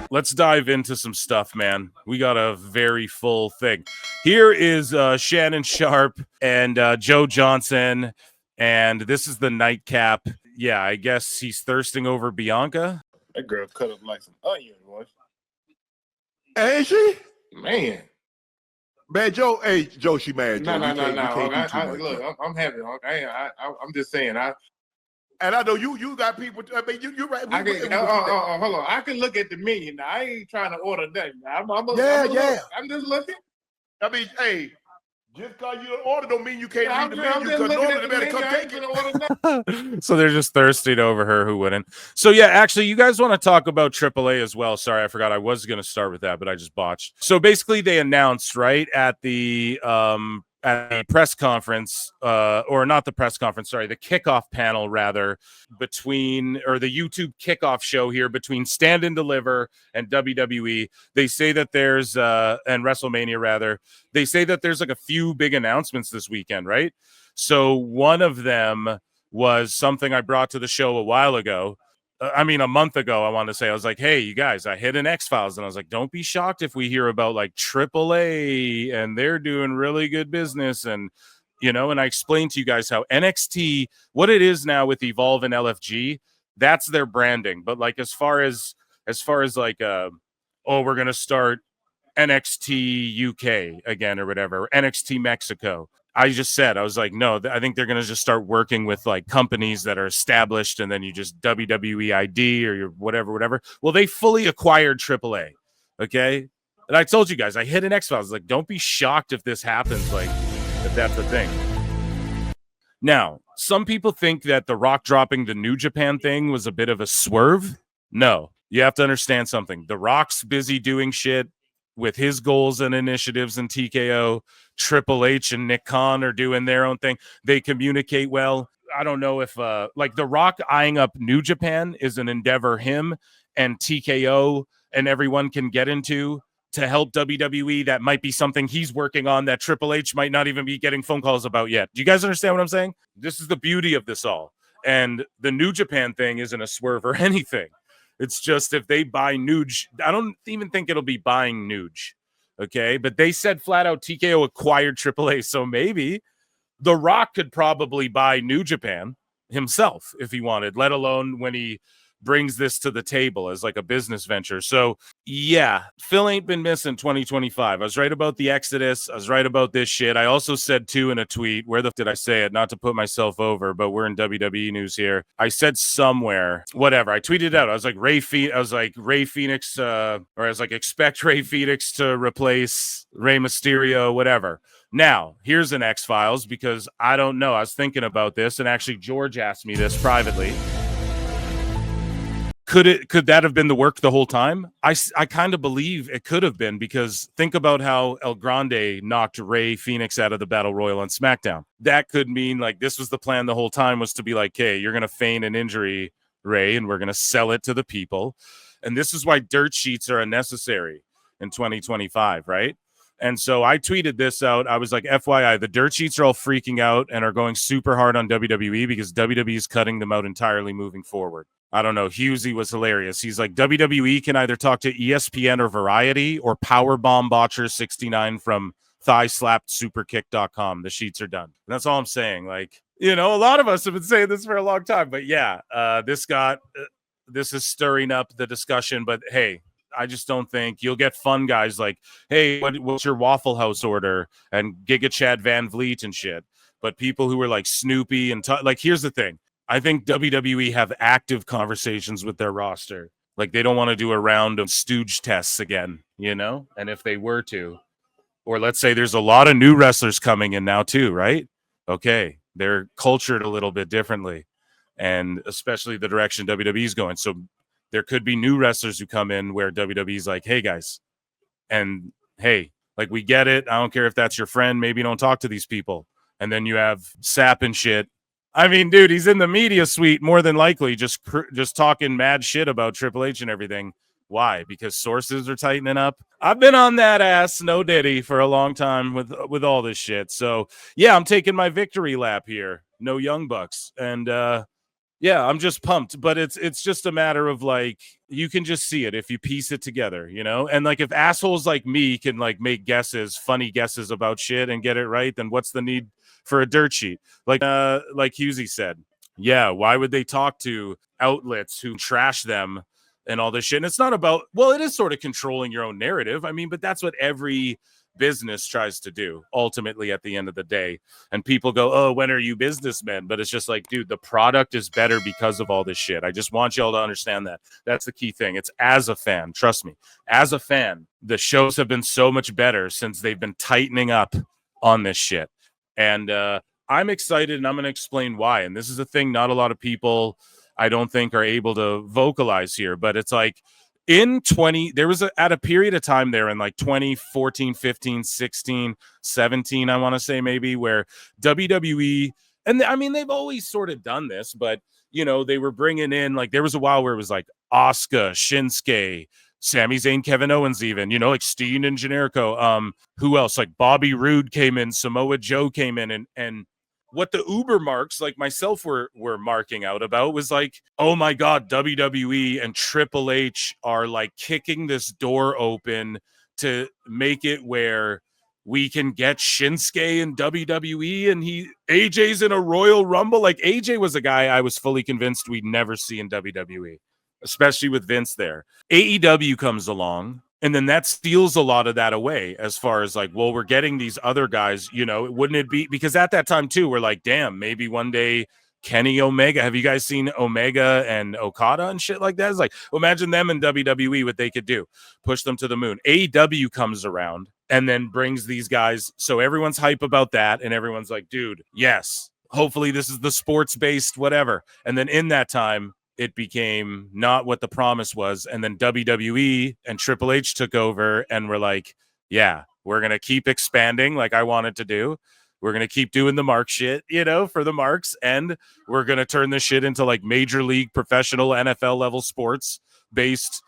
let's dive into some stuff, man. We got a very full thing. Here is Shannon Sharp and Joe Johnson, and this is the nightcap. Yeah, I guess he's thirsting over Bianca. That girl cut up like some onion, boy. Ain't she? Man. Man, Joe, Joe, she mad. Joe. No. Look, I'm happy. I'm just saying. And I know you got people. I mean, you're right. Hold on. I can look at the menu. Now, I ain't trying to order nothing. I'm just looking. I mean, hey, just because you don't order don't mean you can't read the menu. Because in order to better come take it. So they're just thirsting over her who wouldn't. So yeah, actually, you guys want to talk about AAA as well. Sorry, I forgot I was going to start with that, but I just botched. So basically, they announced right at the press conference, or not the press conference, sorry, the kickoff panel rather, the YouTube kickoff show here between Stand and Deliver and WWE. They say that there's and WrestleMania rather. They say that there's like a few big announcements this weekend, right? So one of them was something I brought to the show a while ago. A month ago, I wanted to say, I was like, hey, you guys, I hit an X-Files. And I was like, don't be shocked if we hear about like AAA and they're doing really good business. And, and I explained to you guys how NXT, what it is now with Evolve and LFG, that's their branding. But like, as far as like, we're going to start NXT UK again or whatever, NXT Mexico. I just said, I was like, no, I think they're going to just start working with like companies that are established and then you just WWE ID or your whatever. Well, they fully acquired AAA. Okay. And I told you guys, I hit an X-Files. Like, don't be shocked if this happens. Like, if that's the thing. Now, some people think that The Rock dropping the New Japan thing was a bit of a swerve. No, you have to understand something. The Rock's busy doing shit with his goals and initiatives in TKO. Triple H and Nick Khan are doing their own thing. They communicate well. I don't know if like The Rock eyeing up New Japan is an endeavor him and TKO and everyone can get into to help WWE. That might be something he's working on that Triple H might not even be getting phone calls about yet. Do you guys understand what I'm saying? This is the beauty of this all. And the New Japan thing isn't a swerve or anything. It's just if they buy Nuge, I don't even think it'll be buying Nuge. Okay. But they said flat out TKO acquired AAA. So maybe The Rock could probably buy New Japan himself if he wanted, let alone when he brings this to the table as like a business venture. So yeah, Phil ain't been missing 2025. I was right about the Exodus. I was right about this shit. I also said too in a tweet, where the f did I say it? Not to put myself over, but we're in WWE news here. I said somewhere, whatever. I tweeted out. I was like Ray Phoenix, or I was like, expect Ray Phoenix to replace Rey Mysterio, whatever. Now, here's an X-Files because I don't know. I was thinking about this, and actually George asked me this privately. Could that have been the work the whole time? I kind of believe it could have been, because think about how El Grande knocked Ray Phoenix out of the Battle Royal on SmackDown. That could mean like this was the plan the whole time, was to be like, hey, you're going to feign an injury, Ray, and we're going to sell it to the people. And this is why dirt sheets are unnecessary in 2025, right? And so I tweeted this out. I was like, FYI, the dirt sheets are all freaking out and are going super hard on WWE because WWE is cutting them out entirely moving forward. I don't know. Husey was hilarious. He's like, WWE can either talk to ESPN or Variety or Powerbomb Botcher 69 from thighslappedsuperkick.com. The sheets are done. And that's all I'm saying. Like, a lot of us have been saying this for a long time. But yeah, this is stirring up the discussion. But hey, I just don't think you'll get fun guys like, hey, what's your Waffle House order? And Giga Chad Van Vliet and shit. But people who are like Snoopy and like, here's the thing. I think WWE have active conversations with their roster. Like, they don't want to do a round of stooge tests again, And if they were to, or let's say there's a lot of new wrestlers coming in now too, right? Okay, they're cultured a little bit differently, and especially the direction WWE is going. So there could be new wrestlers who come in where WWE's like, hey guys, and hey, like, we get it. I don't care if that's your friend. Maybe don't talk to these people. And then you have Sap and shit. I mean, dude, he's in the media suite more than likely, just talking mad shit about Triple H and everything. Why? Because sources are tightening up. I've been on that ass, no Diddy, for a long time with all this shit. So yeah, I'm taking my victory lap here. No Young Bucks, and Yeah, I'm just pumped, but it's just a matter of like you can just see it if you piece it together, you know? And like if assholes like me can like make guesses, funny guesses about shit and get it right, then what's the need for a dirt sheet? Like Husey said. Yeah, why would they talk to outlets who trash them and all this shit? And it's not about, well, it is sort of controlling your own narrative. I mean, but that's what every business tries to do ultimately at the end of the day. And people go, oh, when are you businessmen? But it's just like, dude, the product is better because of all this shit. I just want y'all to understand that. That's the key thing. It's as a fan, trust me, as a fan, the shows have been so much better since they've been tightening up on this shit. And I'm excited, and I'm going to explain why. And this is a thing not a lot of people, I don't think, are able to vocalize here. But it's like, there was at a period of time there in like 2014, 15, 16, 17, I want to say maybe, where WWE, and I mean, they've always sort of done this, but you know, they were bringing in, like, there was a while where it was like Asuka, Shinsuke, Sami Zayn, Kevin Owens, even, you know, like Steen and Generico. Who else? Like Bobby Roode came in, Samoa Joe came in, and what the Uber marks like myself were marking out about was like, oh my God, WWE and Triple H are like kicking this door open to make it where we can get Shinsuke in WWE and AJ's in a Royal Rumble. Like AJ was a guy I was fully convinced we'd never see in WWE, especially with Vince there. AEW comes along, and then that steals a lot of that away as far as like, well, we're getting these other guys, you know, wouldn't it be, because at that time too, we're like, damn, maybe one day Kenny Omega, have you guys seen Omega and Okada and shit like that? It's like, well, imagine them in WWE, what they could do, push them to the moon. AEW comes around and then brings these guys. So everyone's hype about that. And everyone's like, dude, yes, hopefully this is the sports based, whatever. And then in that time, it became not what the promise was. And then WWE and Triple H took over and were like, yeah, we're going to keep expanding like I wanted to do. We're going to keep doing the mark shit, you know, for the marks. And we're going to turn this shit into like major league, professional, NFL level sports based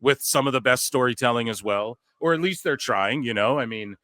with some of the best storytelling as well. Or at least they're trying, you know, I mean,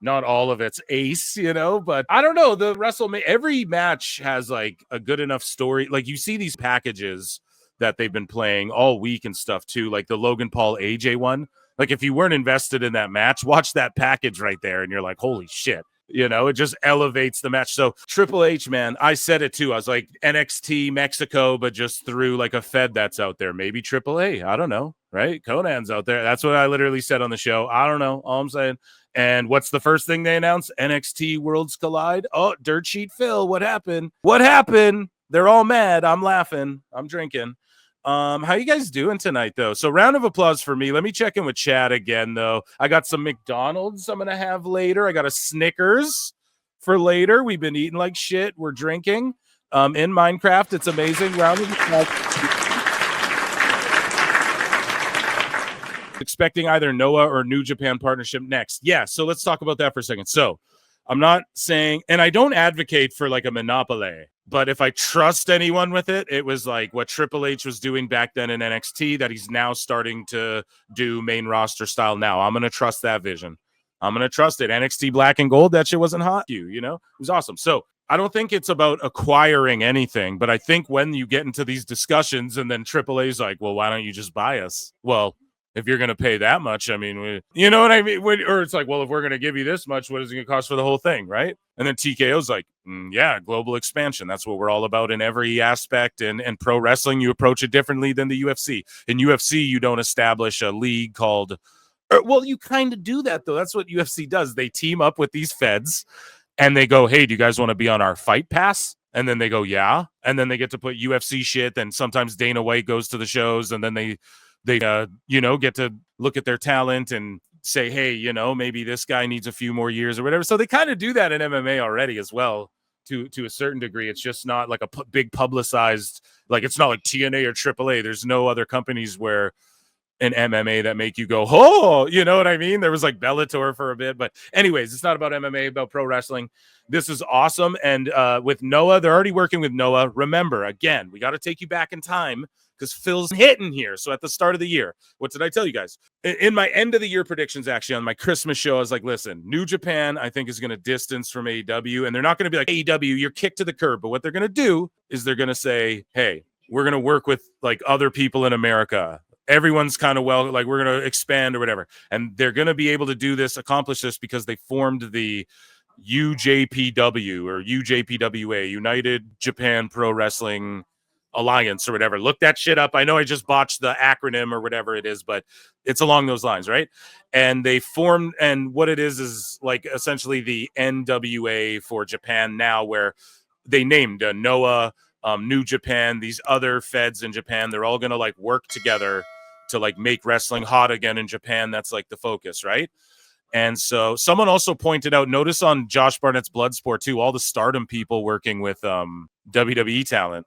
not all of it's ace, you know, but I don't know. The WrestleMania, every match has like a good enough story. Like you see these packages that they've been playing all week and stuff too, like the Logan Paul AJ one. Like if you weren't invested in that match, watch that package right there and you're like, holy shit, you know, it just elevates the match. So Triple H, man, I said it too. I was like NXT Mexico, but just through like a Fed that's out there. Maybe AAA, I don't know, right? Conan's out there. That's what I literally said on the show. I don't know, all I'm saying. And what's the first thing they announced? NXT Worlds Collide. Oh, Dirt Sheet Phil, what happened? What happened? They're all mad. I'm laughing. I'm drinking. How you guys doing tonight, though? So round of applause for me. Let me check in with Chad again, though. I got some McDonald's I'm going to have later. I got a Snickers for later. We've been eating like shit. We're drinking in Minecraft. It's amazing. Round of applause. Expecting either Noah or New Japan partnership next. Yeah, so let's talk about that for a second. So I'm not saying, and I don't advocate for like a monopoly, but if I trust anyone with it, it was like what Triple H was doing back then in NXT that he's now starting to do main roster style now. I'm going to trust that vision. I'm going to trust it. NXT Black and Gold, that shit wasn't hot. You know, it was awesome. So I don't think it's about acquiring anything, but I think when you get into these discussions and then Triple A's like, well, why don't you just buy us? Well, if you're going to pay that much, I mean, you know what I mean? Or it's like, well, if we're going to give you this much, what is it going to cost for the whole thing, right? And then TKO's like, yeah, global expansion. That's what we're all about in every aspect. And pro wrestling, you approach it differently than the UFC. In UFC, you don't establish a league called, well, you kind of do that, though. That's what UFC does. They team up with these feds, and they go, hey, do you guys want to be on our Fight Pass? And then they go, yeah. And then they get to put UFC shit. Then sometimes Dana White goes to the shows, and then they you know, get to look at their talent and say, hey, you know, maybe this guy needs a few more years or whatever. So they kind of do that in MMA already as well to a certain degree. It's just not like a big publicized, like it's not like TNA or AAA. There's no other companies where in MMA that make you go, oh, you know what I mean? There was like Bellator for a bit, but anyways, it's not about MMA, about pro wrestling. This is awesome. And with Noah, they're already working with Noah. Remember, again, we got to take you back in time because Phil's hitting here. So at the start of the year, what did I tell you guys? In my end of the year predictions, actually, on my Christmas show, I was like, listen, New Japan, I think, is going to distance from AEW. And they're not going to be like, AEW, you're kicked to the curb. But what they're going to do is they're going to say, hey, we're going to work with like other people in America. Everyone's kind of like we're going to expand or whatever. And they're going to be able to accomplish this because they formed the UJPW or UJPWA, United Japan Pro Wrestling Alliance or whatever. Look that shit up. I know I just botched the acronym or whatever it is, but it's along those lines, right? And they formed, and what it is like essentially the NWA for Japan now, where they named Noah, New Japan, these other feds in Japan. They're all going to like work together to like make wrestling hot again in Japan. That's like the focus, right? And so someone also pointed out, notice on Josh Barnett's Bloodsport too, all the Stardom people working with WWE talent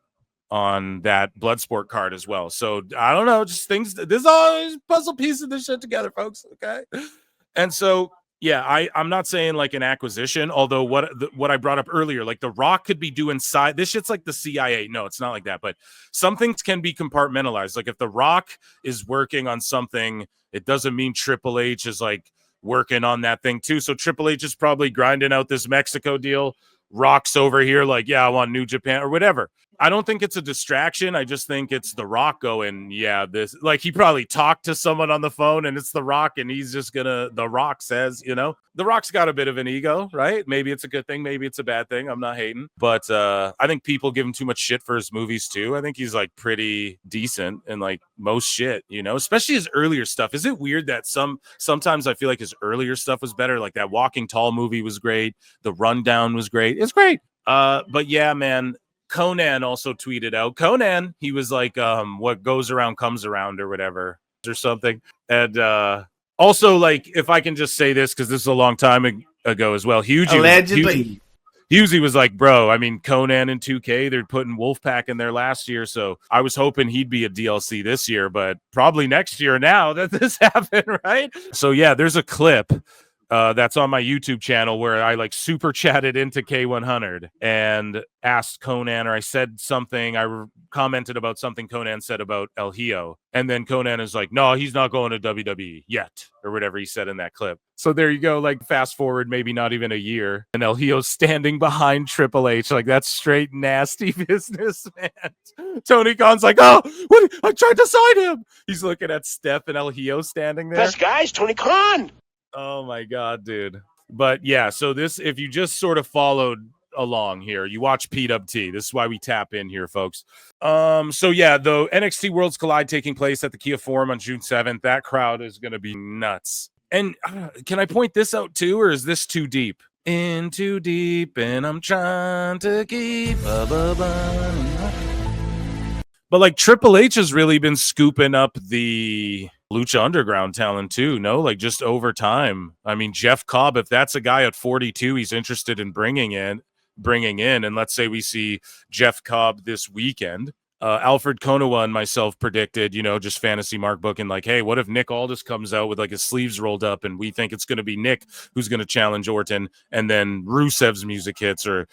on that Bloodsport card as well. So I don't know, just things. This all puzzle pieces of this shit together, folks. Okay, and so yeah, I'm not saying like an acquisition, although what I brought up earlier, like The Rock could be doing side. This shit's like the CIA. No, it's not like that, but some things can be compartmentalized. Like if The Rock is working on something, it doesn't mean Triple H is like working on that thing too. So Triple H is probably grinding out this Mexico deal. Rock's over here like, yeah, I want New Japan or whatever. I don't think it's a distraction. I just think it's The Rock going, yeah, this, like he probably talked to someone on the phone and it's The Rock and he's just gonna, The Rock says, you know, The Rock's got a bit of an ego, right? Maybe it's a good thing. Maybe it's a bad thing. I'm not hating, but I think people give him too much shit for his movies too. I think he's like pretty decent in like most shit, you know, especially his earlier stuff. Is it weird that sometimes I feel like his earlier stuff was better? Like that Walking Tall movie was great. The Rundown was great. It's great. But yeah, man, Conan also tweeted out. Conan, he was like, what goes around comes around or whatever or something. And also, like, if I can just say this, because this is a long time ago as well. Hugely was like, bro, I mean, Conan in 2K, they're putting Wolfpack in there last year. So I was hoping he'd be a DLC this year, but probably next year now that this happened, right? So yeah, there's a clip that's on my YouTube channel where I like super chatted into K100 and asked Conan, or I said something, I commented about something Conan said about El Hijo. And then Conan is like, no, he's not going to WWE yet, or whatever he said in that clip. So there you go. Like fast forward, maybe not even a year, and El Hijo's standing behind Triple H. Like that's straight nasty business, man. Tony Khan's like, oh, what? I tried to sign him. He's looking at Steph and El Hijo standing there. Best guys, Tony Khan. Oh my God, dude. But yeah, so this, if you just sort of followed along here, you watch PWT. This is why we tap in here, folks. So yeah, the NXT Worlds Collide taking place at the Kia Forum on June 7th. That crowd is going to be nuts. And can I point this out too, or is this too deep? In too deep, and I'm trying to keep But like Triple H has really been scooping up the Lucha Underground talent too, no? Like just over time. I mean, Jeff Cobb, if that's a guy at 42 he's interested in bringing in, and let's say we see Jeff Cobb this weekend, Alfred Konowa and myself predicted, you know, just fantasy mark booking, like, hey, what if Nick Aldis comes out with like his sleeves rolled up and we think it's going to be Nick who's going to challenge Orton, and then Rusev's music hits, or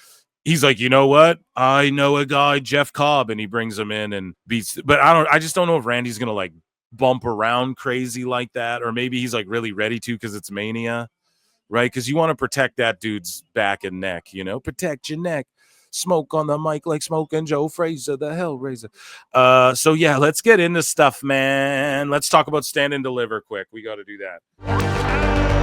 he's like, you know what? I know a guy, Jeff Cobb, and he brings him in and beats. But I just don't know if Randy's going to like bump around crazy like that, or maybe he's like really ready to because it's Mania, right? Because you want to protect that dude's back and neck, you know, protect your neck. Smoke on the mic like smoking Joe Frazier, the Hellraiser. So yeah, let's get into stuff, man. Let's talk about Stand and Deliver quick. We got to do that.